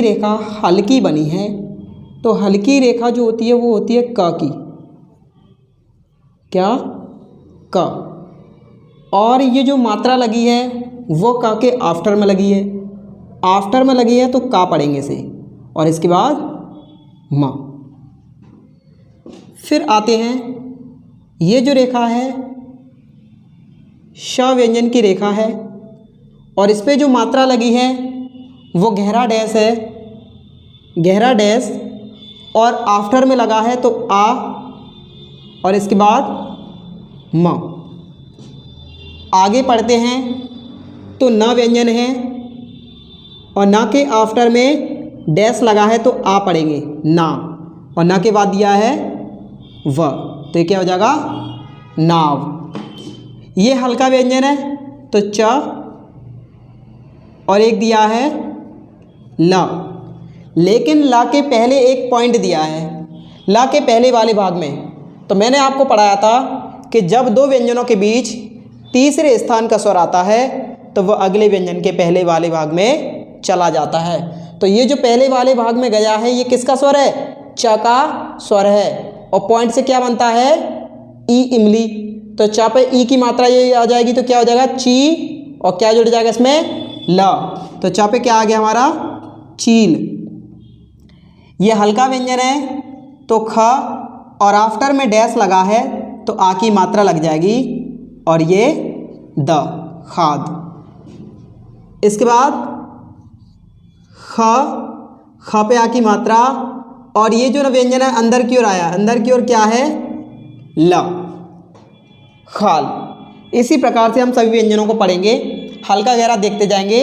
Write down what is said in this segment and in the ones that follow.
रेखा हल्की बनी है, तो हल्की रेखा जो होती है वो होती है क की, क्या, क। और ये जो मात्रा लगी है वो क के आफ्टर में लगी है, आफ्टर में लगी है तो का पढ़ेंगे इसे, और इसके बाद म। फिर आते हैं, ये जो रेखा है श व्यंजन की रेखा है, और इस पे जो मात्रा लगी है वो गहरा डैश है, गहरा डैश, और आफ्टर में लगा है तो आ, और इसके बाद म। आगे पढ़ते हैं तो न व्यंजन है, और न के आफ्टर में डैश लगा है तो आ पढ़ेंगे ना, और न के बाद दिया है व, तो ये क्या हो जाएगा नाव। ये हल्का व्यंजन है तो च, और एक दिया है ला, लेकिन ला के पहले एक पॉइंट दिया है, ला के पहले वाले भाग में। तो मैंने आपको पढ़ाया था कि जब दो व्यंजनों के बीच तीसरे स्थान का स्वर आता है तो वह अगले व्यंजन के पहले वाले भाग में चला जाता है। तो ये जो पहले वाले भाग में गया है ये किसका स्वर है, च का स्वर है, और पॉइंट से क्या बनता है, ई इमली। तो च पे ई की मात्रा ये आ जाएगी तो क्या हो जाएगा ची, और क्या जुड़ जाएगा इसमें ल, तो च पे क्या आ गया हमारा चील। ये हल्का व्यंजन है तो ख, और आफ्टर में डैश लगा है तो आ की मात्रा लग जाएगी, और ये द, खाद। इसके बाद ख, ख पे आ की मात्रा, और ये जो व्यंजन है अंदर की ओर आया, अंदर की ओर क्या है ल, खाल। इसी प्रकार से हम सभी व्यंजनों को पढ़ेंगे, हल्का गहरा देखते जाएंगे।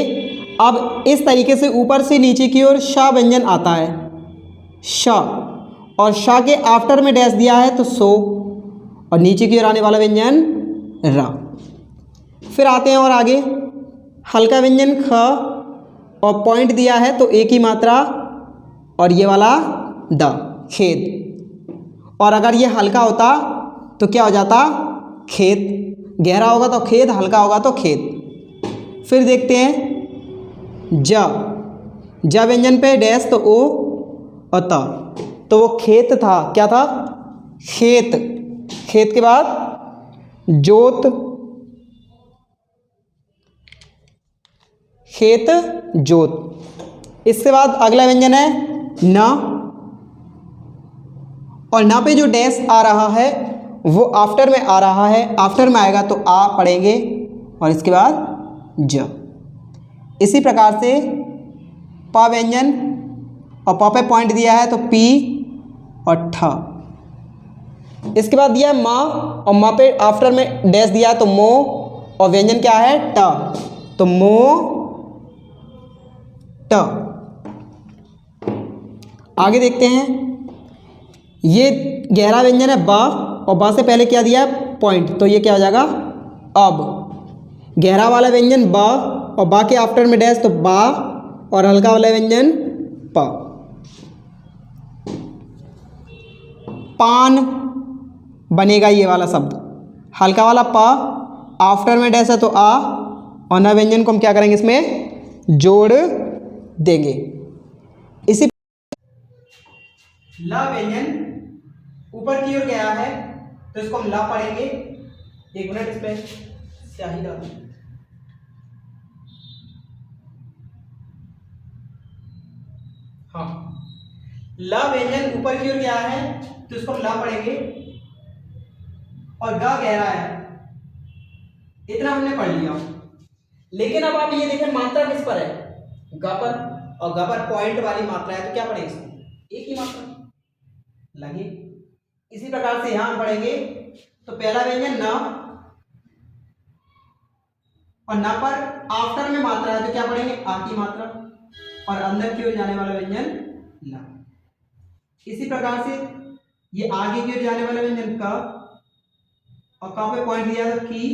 अब इस तरीके से ऊपर से नीचे की ओर श व्यंजन आता है, श, और श के आफ्टर में डैश दिया है तो सो, और नीचे की ओर आने वाला व्यंजन र। फिर आते हैं और आगे, हल्का व्यंजन ख, और पॉइंट दिया है तो ए की मात्रा, और ये वाला द, खेत। और अगर ये हल्का होता तो क्या हो जाता खेत, गहरा होगा तो खेत, हल्का होगा तो खेत। फिर देखते हैं ज, ज व्यंजन पे डैश तो ओ और त, तो वो खेत था, क्या था खेत। खेत के बाद जोत, खेत जोत। इसके बाद अगला व्यंजन है न, और न पे जो डैश आ रहा है वो आफ्टर में आ रहा है, आफ्टर में आएगा तो आ पढ़ेंगे, और इसके बाद ज। इसी प्रकार से प व्यंजन, और प पे पॉइंट दिया है तो पी और ठ। इसके बाद दिया है माँ, और माँ पे आफ्टर में डैश दिया है तो मो, और व्यंजन क्या है ट, तो मो ट। आगे देखते हैं, ये गहरा व्यंजन है बा, और बा से पहले क्या दिया है पॉइंट, तो ये क्या हो जाएगा अब। गहरा वाला व्यंजन बा, और बा के आफ्टर में डैश तो बा, और हल्का वाला व्यंजन प। पान बनेगा ये वाला शब्द, हल्का वाला प, आफ्टर में डैश है तो आ, और न व्यंजन को हम क्या करेंगे इसमें जोड़ देंगे। इसी ला व्यंजन ऊपर की ओर गया है तो इसको हम ला पढ़ेंगे। एक मिनट इस पे स्याही डाल, हाँ, ला व्यंजन ऊपर की ओर गया है तो इसको हम ला पढ़ेंगे, और गा गहरा है, इतना हमने पढ़ लिया। लेकिन अब आप ये देखें मात्रा किस पर है, गा पर, और गा पर पॉइंट वाली मात्रा है तो क्या पढ़ेंगे इसको, एक ही मात्रा लगे। इसी प्रकार से यहां पढ़ेंगे तो पहला व्यंजन न, और न पर आफ्टर में मात्रा है तो क्या पढ़ेंगे आ की मात्रा, और अंदर की ओर जाने वाला व्यंजन ला। इसी प्रकार से ये आगे की ओर जाने वाला व्यंजन का, और का पे पॉइंट दिया था की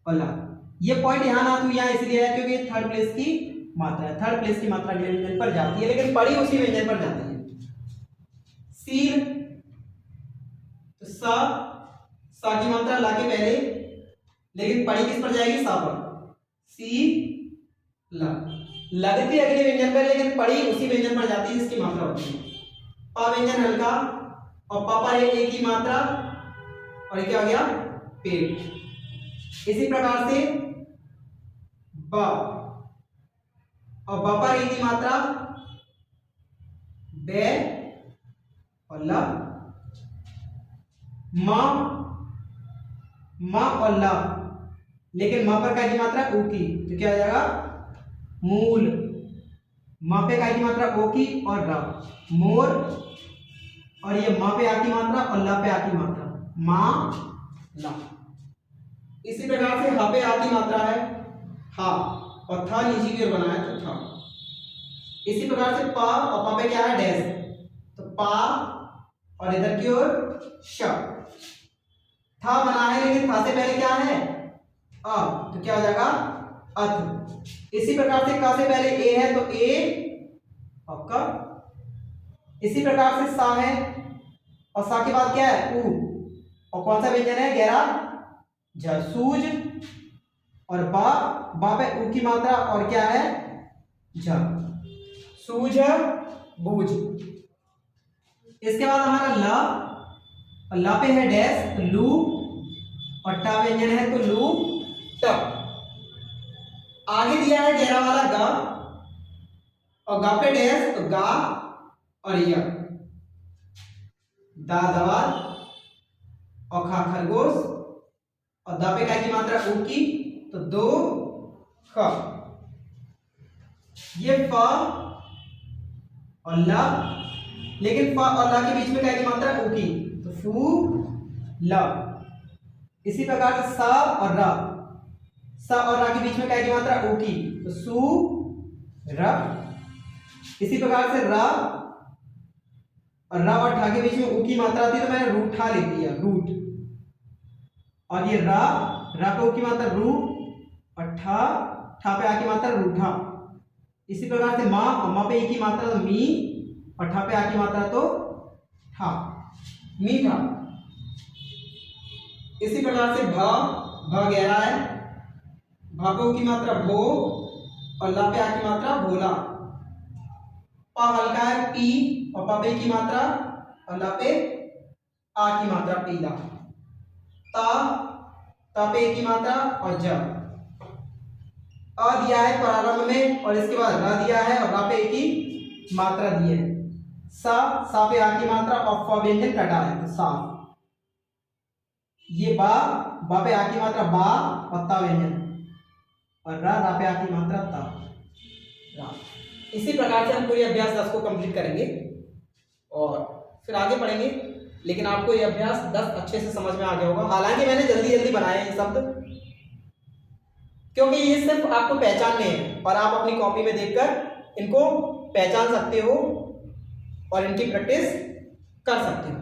और ला। ये पॉइंट यहां ना तो यहां इसलिए है क्योंकि ये थर्ड प्लेस की मात्रा है, थर्ड प्लेस की मात्रा अगले व्यंजन पर जाती है, लेकिन पढ़ी उसी व्यंजन पर जाती है। सील, तो सा की मात्रा ला के पहले, लेकिन पढ़ी किस पर जाएगी सा पर, सी ला। लगती अगले व्यंजन पर लेकिन पड़ी उसी व्यंजन पर जाती है जिसकी मात्रा होती है। पा व्यंजन हल्का और पा पर एक ही मात्रा और क्या हो गया पेट। इसी प्रकार से ब और ब पर एक ही मात्रा बे और ल। म और ल लेकिन म पर काय की मात्रा ऊ की तो क्या हो जाएगा मूल। म पे काय की मात्रा ओ की और र मोर और ये म पे आ की मात्रा और ल पे आ की मात्रा मा ला। इसी प्रकार से ह पे आ की मात्रा है हा और था नीचे की ओर बनाया तो था। इसी प्रकार से पा और पा पे क्या है डैश तो पा और इधर की ओर श। था बना है लेकिन था से पहले क्या है अ तो क्या हो जाएगा अथ। इसी प्रकार से क से पहले ए है तो ए और क। इसी प्रकार से सा है और सा के बाद क्या है ऊ और कौन सा व्यंजन है गहरा झ सूज और बा पे ऊ की मात्रा और क्या है झ सूझ बूझ। इसके बाद हमारा ला और ला पे है डैश तो लू और टा व्यंजन है तो लू ट। आगे दिया है गहरा वाला गा और गा पे डैश तो गा और य। दा दवात और खा खरगोश और दा पे काय की मात्रा ऊ की तो दो ख। ये फ और ला लेकिन फ और ला के बीच में काय की मात्रा ऊ की तो फू ला। इसी प्रकार से सा और रा के बीच में काय की मात्रा ऊ की तो सू र। इसी प्रकार से रा और ठा के बीच में ऊ की मात्रा थी तो मैंने रूठा लिख दिया रूट। और ये रा पे ऊ की मात्रा रू और ठा पे आ की मात्रा रूठा। इसी प्रकार से माँ और माँ पे ई की मात्रा तो मी और ठा पे आ की मात्रा तो ठा मीठा। इसी प्रकार से भ गहरा है भा पे ऊ की मात्रा भो और ला पे आ की मात्रा भोला। पा हल्का है पी और पा पे की मात्रा और ला पे आ की मात्रा पीला। ता पे की मात्रा और ज। अ दिया है प्रारंभ में और इसके बाद र दिया है और रा पे की मात्रा दी है। सा पे आ की मात्रा और फ व्यंजन कटा है तो सा। ये बा पे आ की मात्रा बा और ता व्यंजन और रा पे आ की मात्रा ता रा। इसी प्रकार से हम पूरी अभ्यास 10 को कंप्लीट करेंगे और फिर आगे पढ़ेंगे। लेकिन आपको ये अभ्यास 10 अच्छे से समझ में आ गया होगा। हालांकि मैंने जल्दी बनाए हैं ये शब्द क्योंकि ये सिर्फ आपको पहचानने हैं और आप अपनी कॉपी में देखकर इनको पहचान सकते हो और इनकी प्रैक्टिस कर सकते हो।